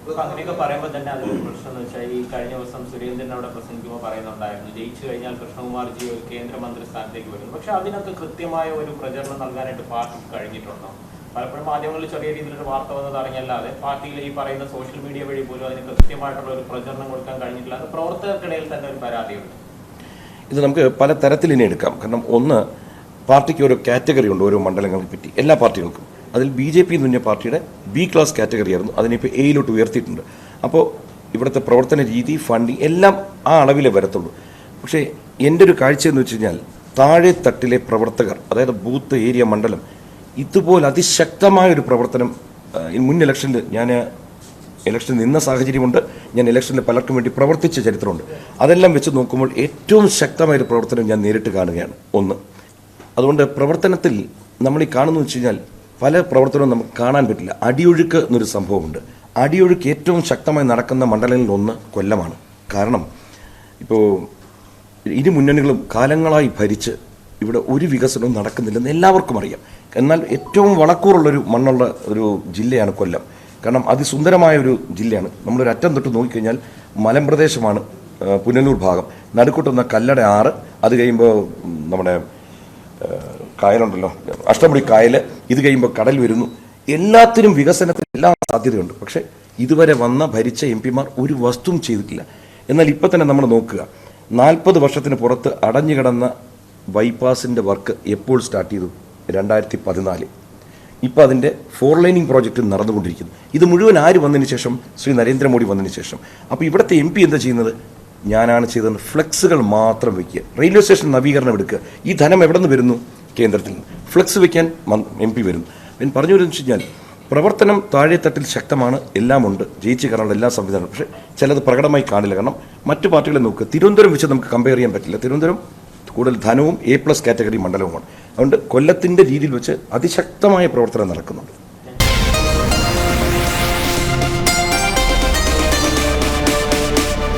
അങ്ങനെയൊക്കെ പറയുമ്പോൾ തന്നെ അതൊരു പ്രശ്നം എന്ന് വെച്ചാൽ ഈ കഴിഞ്ഞ ദിവസം സുരേന്ദ്രൻ അവിടെ പ്രസംഗിക്കുമ്പോൾ പറയുന്നുണ്ടായിരുന്നു ജയിച്ചു കഴിഞ്ഞാൽ കൃഷ്ണകുമാർജി ഒരു കേന്ദ്രമന്ത്രി സ്ഥാനത്തേക്ക് വരുന്നു. പക്ഷെ അതിനൊക്കെ കൃത്യമായ ഒരു പ്രചരണം നൽകാനായിട്ട് പാർട്ടിക്ക് കഴിഞ്ഞിട്ടുണ്ടോ? പലപ്പോഴും മാധ്യമങ്ങളിൽ ചെറിയ രീതിയിലൊരു വാർത്ത വന്നത് അറിഞ്ഞല്ലാതെ പാർട്ടിയിൽ ഈ പറയുന്ന സോഷ്യൽ മീഡിയ വഴി പോലും അതിന് കൃത്യമായിട്ടുള്ള ഒരു പ്രചരണം കൊടുക്കാൻ കഴിഞ്ഞിട്ടില്ല. അത് പ്രവർത്തകർക്കിടയിൽ തന്നെ ഒരു പരാതിയുണ്ട്. ഇത് നമുക്ക് പല തരത്തിൽ ഇനി എടുക്കാം. കാരണം ഒന്ന്, പാർട്ടിക്ക് ഓരോ കാറ്റഗറി ഉണ്ട് ഓരോ മണ്ഡലങ്ങളെ പറ്റി, എല്ലാ പാർട്ടികൾക്കും. അതിൽ BJP എന്ന് പറഞ്ഞ പാർട്ടിയുടെ B ക്ലാസ് കാറ്റഗറി ആയിരുന്നു, അതിനിപ്പോൾ Aയിലോട്ട് ഉയർത്തിയിട്ടുണ്ട്. അപ്പോൾ ഇവിടുത്തെ പ്രവർത്തന രീതി, ഫണ്ടിങ് എല്ലാം ആ അളവിലേ വരത്തുള്ളൂ. പക്ഷേ എൻ്റെ ഒരു കാഴ്ച എന്ന് വെച്ച് കഴിഞ്ഞാൽ താഴെ തട്ടിലെ പ്രവർത്തകർ, അതായത് ബൂത്ത് ഏരിയ മണ്ഡലം, ഇതുപോലെ അതിശക്തമായൊരു പ്രവർത്തനം മുൻ ഇലക്ഷനിൽ ഞാൻ ഇലക്ഷനിൽ നിന്ന സാഹചര്യമുണ്ട്, ഞാൻ ഇലക്ഷനിൽ പലർക്കും വേണ്ടി പ്രവർത്തിച്ച ചരിത്രമുണ്ട്. അതെല്ലാം വെച്ച് നോക്കുമ്പോൾ ഏറ്റവും ശക്തമായൊരു പ്രവർത്തനം ഞാൻ നേരിട്ട് കാണുകയാണ്. ഒന്ന്, അതുകൊണ്ട് പ്രവർത്തനത്തിൽ നമ്മൾ ഈ കാണുന്നു വെച്ച് കഴിഞ്ഞാൽ പല പ്രവർത്തനവും നമുക്ക് കാണാൻ പറ്റില്ല. അടിയൊഴുക്ക് എന്നൊരു സംഭവമുണ്ട്. അടിയൊഴുക്ക് ഏറ്റവും ശക്തമായി നടക്കുന്ന മണ്ഡലങ്ങളിൽ ഒന്ന് കൊല്ലമാണ്. കാരണം ഇപ്പോൾ ഇരു മുന്നണികളും കാലങ്ങളായി ഭരിച്ച് ഇവിടെ ഒരു വികസനവും നടക്കുന്നില്ലെന്ന് എല്ലാവർക്കും അറിയാം. എന്നാൽ ഏറ്റവും വളക്കൂറുള്ളൊരു മണ്ണുള്ള ഒരു ജില്ലയാണ് കൊല്ലം. കാരണം അതിസുന്ദരമായ ഒരു ജില്ലയാണ്. നമ്മളൊരു അറ്റം തൊട്ട് നോക്കിക്കഴിഞ്ഞാൽ മലമ്പ്രദേശമാണ് പുനലൂർ ഭാഗം, നടുക്കൂട്ടുന്ന കല്ലട ആറ്, അത് കഴിയുമ്പോൾ നമ്മുടെ കായലുണ്ടല്ലോ, അഷ്ടമുടി കായൽ, ഇത് കഴിയുമ്പോൾ കടൽ വരുന്നു. എല്ലാത്തിനും വികസനത്തിന് എല്ലാ സാധ്യതയുണ്ട്. പക്ഷേ ഇതുവരെ വന്ന ഭരിച്ച MP-മാർ ഒരു വസ്തുവും ചെയ്തിട്ടില്ല. എന്നാൽ ഇപ്പം തന്നെ നമ്മൾ നോക്കുക, 40 വർഷത്തിന് പുറത്ത് അടഞ്ഞുകിടന്ന ബൈപ്പാസിൻ്റെ വർക്ക് എപ്പോൾ സ്റ്റാർട്ട് ചെയ്തു? 2014. ഇപ്പോൾ അതിൻ്റെ 4 ലൈനിങ് പ്രോജക്റ്റ് നടന്നുകൊണ്ടിരിക്കുന്നു. ഇത് മുഴുവൻ ആര് വന്നതിന് ശേഷം? ശ്രീ നരേന്ദ്രമോദി വന്നതിന് ശേഷം. അപ്പോൾ ഇവിടുത്തെ MP എന്താ ചെയ്യുന്നത്? ഞാനാണ് ചെയ്തത് ഫ്ലെക്സുകൾ മാത്രം വയ്ക്കുക, റെയിൽവേ സ്റ്റേഷൻ നവീകരണം എടുക്കുക. ഈ ധനം എവിടെ നിന്ന് വരുന്നു? കേന്ദ്രത്തിൽ നിന്ന്. ഫ്ലെക്സ് വയ്ക്കാൻ MP വരുന്നു. ഞാൻ പറഞ്ഞു വരുന്നത് വെച്ച് കഴിഞ്ഞാൽ പ്രവർത്തനം താഴെത്തട്ടിൽ ശക്തമാണ്, എല്ലാം ഉണ്ട്, ജയിച്ച് കയറാനുള്ള എല്ലാ സംവിധാനവും. പക്ഷേ ചിലത് പ്രകടമായി കാണില്ല. കാരണം മറ്റു പാർട്ടികളെ നോക്കുക, തിരുവനന്തപുരം വെച്ച് നമുക്ക് കമ്പയർ ചെയ്യാൻ പറ്റില്ല. തിരുവനന്തപുരം കൂടുതൽ ധനവും A+ കാറ്റഗറി മണ്ഡലവുമാണ്. അതുകൊണ്ട് കൊല്ലത്തിൻ്റെ രീതിയിൽ വെച്ച് അതിശക്തമായ പ്രവർത്തനം നടക്കുന്നുണ്ട്.